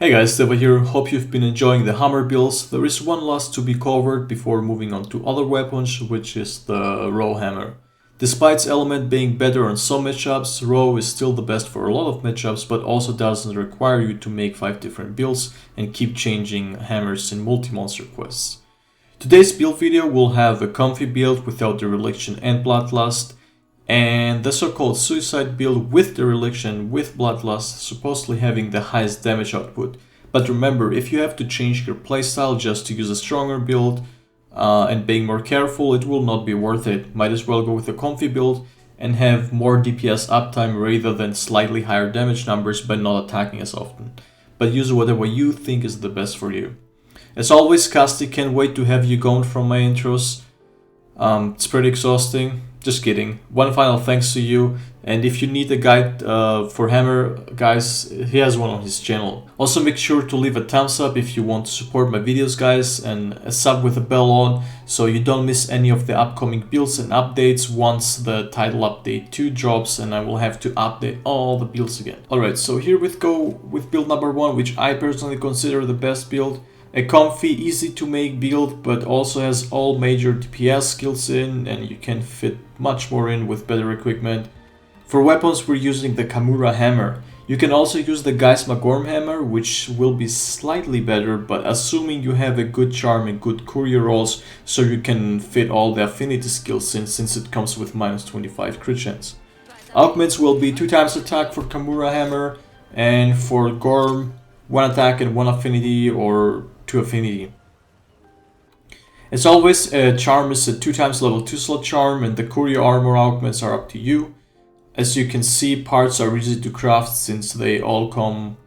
Hey guys, Deva here, hope you've been enjoying the hammer builds. There is one last to be covered before moving on to other weapons, which is the row hammer. Despite its element being better on some matchups, row is still the best for a lot of matchups, but also doesn't require you to make 5 different builds and keep changing hammers in multi-monster quests. Today's build video will have a comfy build without dereliction and bloodlust, and the so-called suicide build with dereliction with bloodlust, supposedly having the highest damage output. But remember, if you have to change your playstyle just to use a stronger build and being more careful, it will not be worth it. Might as well go with a comfy build and have more DPS uptime rather than slightly higher damage numbers but not attacking as often. But use whatever you think is the best for you. As always, Casti, can't wait to have you going from my intros. It's pretty exhausting. Just kidding. One final thanks to you, and if you need a guide for hammer, guys, he has one on his channel. Also make sure to leave a thumbs up if you want to support my videos, guys, and a sub with a bell on so you don't miss any of the upcoming builds and updates once the title update 2 drops and I will have to update all the builds again. Alright, so here we go with build number 1, which I personally consider the best build. A comfy, easy to make build, but also has all major DPS skills in, and you can fit much more in with better equipment. For weapons, we're using the Kamura hammer. You can also use the Geisma Gorm hammer, which will be slightly better, but assuming you have a good charm and good courier rolls, so you can fit all the affinity skills in, since it comes with minus 25 crit chance. Augments will be 2 times attack for Kamura hammer, and for Gorm, 1 attack and 1 affinity or 2 affinity. As always, charm is a 2 times level 2 slot charm, and the courier armor augments are up to you. As you can see, parts are easy to craft since they all come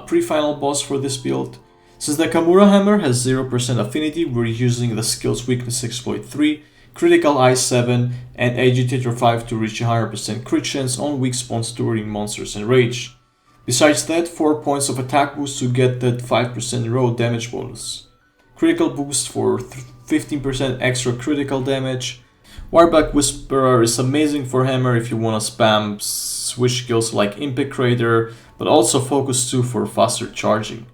pre-final boss for this build. Since the Kamura hammer has 0% affinity, we're using the skills weakness exploit 3, critical eye 7 and agitator 5 to reach 100% crit chance on weak spawns during monsters and rage. Besides that, 4 points of attack boost to get that 5% row damage bonus. Critical boost for 15% extra critical damage. Warback Whisperer is amazing for hammer if you want to spam switch skills like Impecrator, but also Focus 2 for faster charging.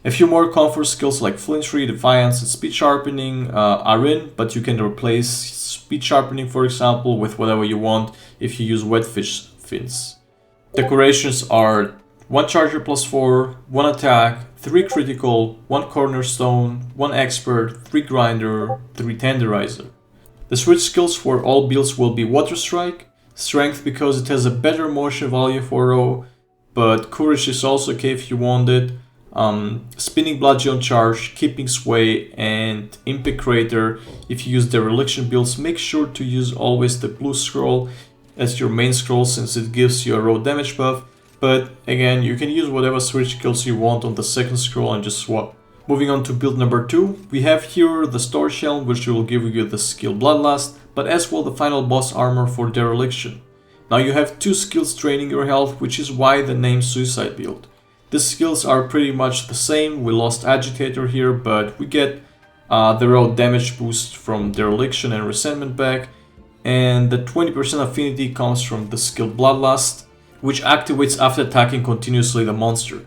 A few more comfort skills like Flinchery, Defiance and Speed Sharpening are in, but you can replace Speed Sharpening, for example, with whatever you want if you use Wetfish fins. Decorations are 1 charger plus 4, 1 attack, 3 critical, 1 cornerstone, 1 expert, 3 grinder, 3 tenderizer. The switch skills for all builds will be Water Strike, Strength because it has a better motion value for row, but Courage is also okay if you want it, Spinning Bludgeon Charge, Keeping Sway and Impecrator. If you use dereliction builds, make sure to use always the blue scroll as your main scroll since it gives you a row damage buff. But again, you can use whatever switch skills you want on the second scroll and just swap. Moving on to build number 2, we have here the Storage Helm, which will give you the skill Bloodlust, but as well the final boss armor for dereliction. Now you have 2 skills draining your health, which is why the name Suicide build. The skills are pretty much the same. We lost Agitator here, but we get the row damage boost from dereliction and resentment back, and the 20% affinity comes from the skill Bloodlust, which activates after attacking continuously the monster.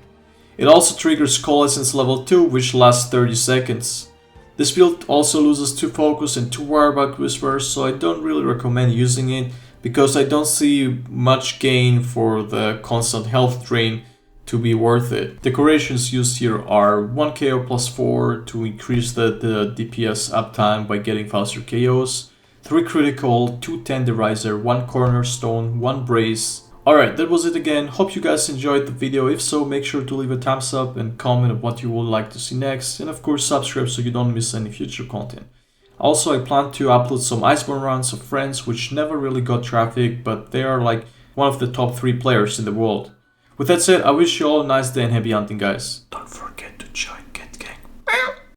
It also triggers Coalescence level 2, which lasts 30 seconds. This build also loses 2 focus and 2 Warback Whispers, so I don't really recommend using it because I don't see much gain for the constant health drain to be worth it. Decorations used here are 1 KO plus 4 to increase the DPS uptime by getting faster KOs, 3 critical, 2 tenderizer, 1 cornerstone, 1 brace. Alright, that was it again. Hope you guys enjoyed the video. If so, make sure to leave a thumbs up and comment on what you would like to see next. And of course, subscribe so you don't miss any future content. Also, I plan to upload some Iceborne runs of friends which never really got traffic, but they are like one of the top 3 players in the world. With that said, I wish you all a nice day and happy hunting, guys. Don't forget